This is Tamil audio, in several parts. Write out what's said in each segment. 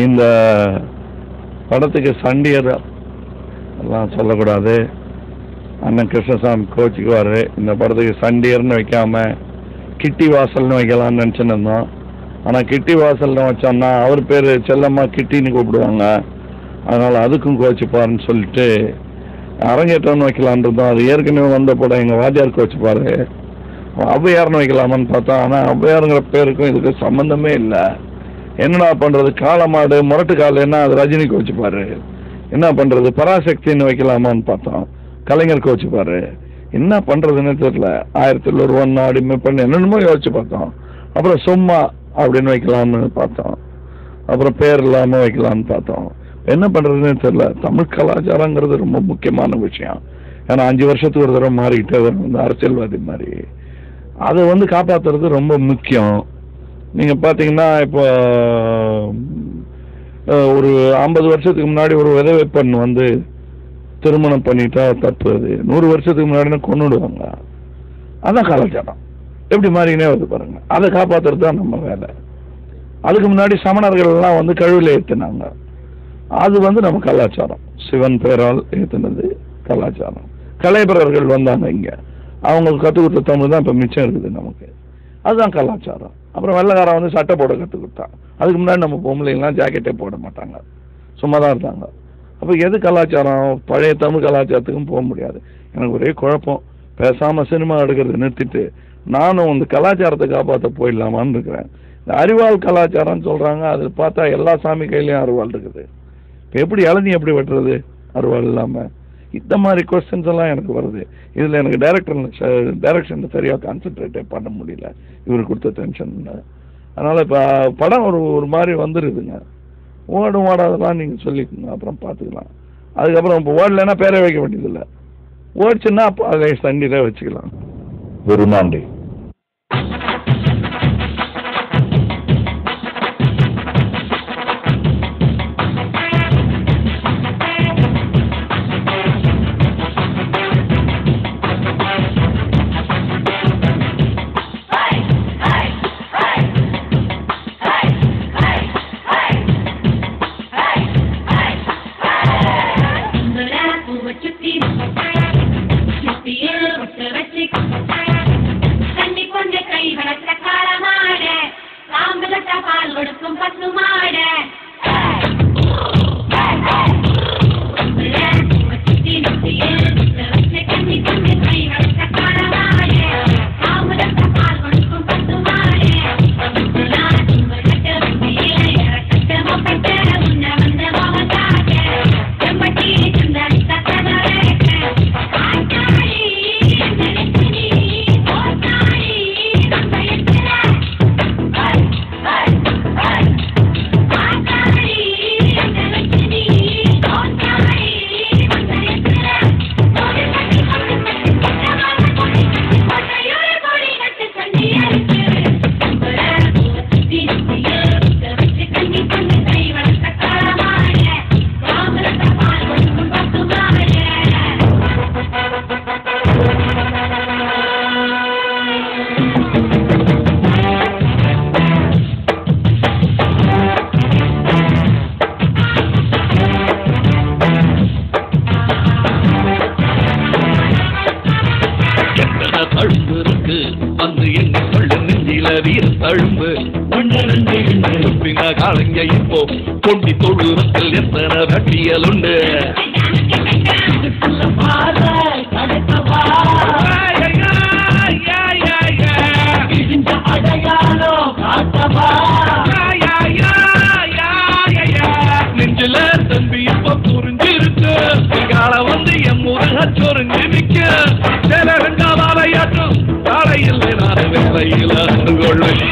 இந்த படத்துக்கு சண்டியர் எல்லாம் சொல்லக்கூடாது, அண்ணன் கிருஷ்ணசாமி கோச்சிக்குவார். இந்த படத்துக்கு சண்டியர்னு வைக்காம கிட்டி வாசல்னு வைக்கலாம்னு நினச்சின்னு இருந்தோம். ஆனால் கிட்டி வாசல்னு வச்சோம்னா அவர் பேர் செல்லம்மா கிட்டின்னு கூப்பிடுவாங்க, அதனால் அதுக்கும் கோச்சிப்பாருன்னு சொல்லிட்டு அரங்கேற்றம்னு வைக்கலான் இருந்தோம். அது ஏற்கனவே வந்த படம் எங்கள் வாத்தியார் கோச்சிப்பார். ஔவையார்னு வைக்கலாமான்னு பார்த்தோம், ஆனால் ஔவையாருங்கிற பேருக்கும் இதுக்கு சம்மந்தமே இல்லை. என்னடா பண்ணுறது, காளமாடு முரட்டு காலைன்னா அது ரஜினி கோச்சிப்பார். என்ன பண்ணுறது, பராசக்தின்னு வைக்கலாமான்னு பார்த்தோம், கலைஞர் கோச்சிப்பார். என்ன பண்ணுறதுன்னு தெரியல. 1000 ஒரு அடிமை பண்ணி என்னென்னமோ யோசிச்சு பார்த்தோம். அப்புறம் சும்மா அப்படின்னு வைக்கலாம்னு பார்த்தோம். அப்புறம் பேர் இல்லாமல் வைக்கலாம்னு பார்த்தோம். என்ன பண்ணுறதுன்னு தெரியல. தமிழ் கலாச்சாரங்கிறது ரொம்ப முக்கியமான விஷயம். ஏன்னா 5 வருஷத்துக்கு ஒரு தடவை மாறிக்கிட்டே வரும் இந்த அரசியல்வாதி மாதிரி. அதை காப்பாற்றுறது ரொம்ப முக்கியம். நீங்கள் பார்த்தீங்கன்னா இப்போ ஒரு 50 வருஷத்துக்கு முன்னாடி ஒரு விதவை பெண் திருமணம் பண்ணிட்டா தப்பு. அது 100 வருஷத்துக்கு முன்னாடி கொண்டுடுவாங்க. அதான் கலாச்சாரம். எப்படி மாறினே வருது பாருங்க. அதை காப்பாற்றுறது தான் நம்ம வேலை. அதுக்கு முன்னாடி சமணர்கள் எல்லாம் கழுவில் ஏற்றினாங்க. அது நம்ம கலாச்சாரம். சிவன் பேரால் ஏற்றினது கலாச்சாரம். கலைபரர்கள் வந்தாங்க இங்கே, அவங்க கற்றுக் கொடுத்த தமிழ் தான் இப்போ மிச்சம் இருக்குது நமக்கு. அதுதான் கலாச்சாரம். அப்புறம் வெள்ளைக்காரன் சட்டை போட கற்றுக் கொடுத்தான். அதுக்கு முன்னாடி நம்ம பொம்பளைங்கலாம் ஜாக்கெட்டே போட மாட்டாங்க, சும்மா தான் இருந்தாங்க. அப்போ எது கலாச்சாரம்? பழைய தமிழ் கலாச்சாரத்துக்கும் போக முடியாது. எனக்கு ஒரே குழப்பம். பேசாமல் சினிமா எடுக்கிறது நிறுத்திட்டு நானும் இந்த கலாச்சாரத்தை காப்பாற்ற போயிடலாமான்னு இருக்கிறேன். இந்த அரிவாள் கலாச்சாரம்னு சொல்கிறாங்க. அதில் பார்த்தா எல்லா சாமி கையிலையும் அரிவாள் இருக்குது. இப்போ எப்படி இளநீ எப்படி வெட்டுறது அரிவாள் இல்லாமல்? இந்த மாதிரி கொஸ்டின்ஸ் எல்லாம் எனக்கு வருது. இதில் எனக்கு டைரக்ஷன் சரியாக கான்சென்ட்ரேட்டே பண்ண முடியல, இவர் கொடுத்த டென்ஷன். அதனால் இப்போ படம் ஒரு மாதிரி வந்துடுதுங்க. ஓடும் ஓடாதெல்லாம் நீங்கள் சொல்லிக்கோங்க, அப்புறம் பார்த்துக்கலாம். அதுக்கப்புறம் இப்போ ஓடலைன்னா பேரை வைக்க வேண்டியதில்லை. ஓடிச்சுன்னா அப்போ அதை சண்டியில் வச்சுக்கலாம். வெறுமாண்டி காலங்க இப்போ கொண்டி தொழுவத்தில் எத்தனை கட்டியல் உண்டு. நெஞ்சில தம்பி இப்ப புரிஞ்சிருக்கு. காலம் என் முருக சொரிஞ்சு நிக்க சில ரெண்டா வாழையாட்டும் காலையில் நான் வேலையில் அன்று கொள்வேன்.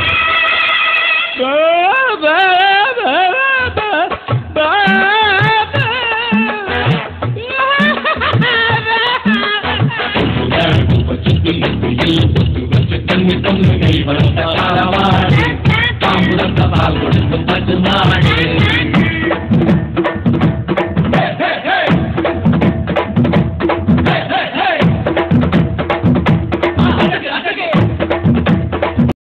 Come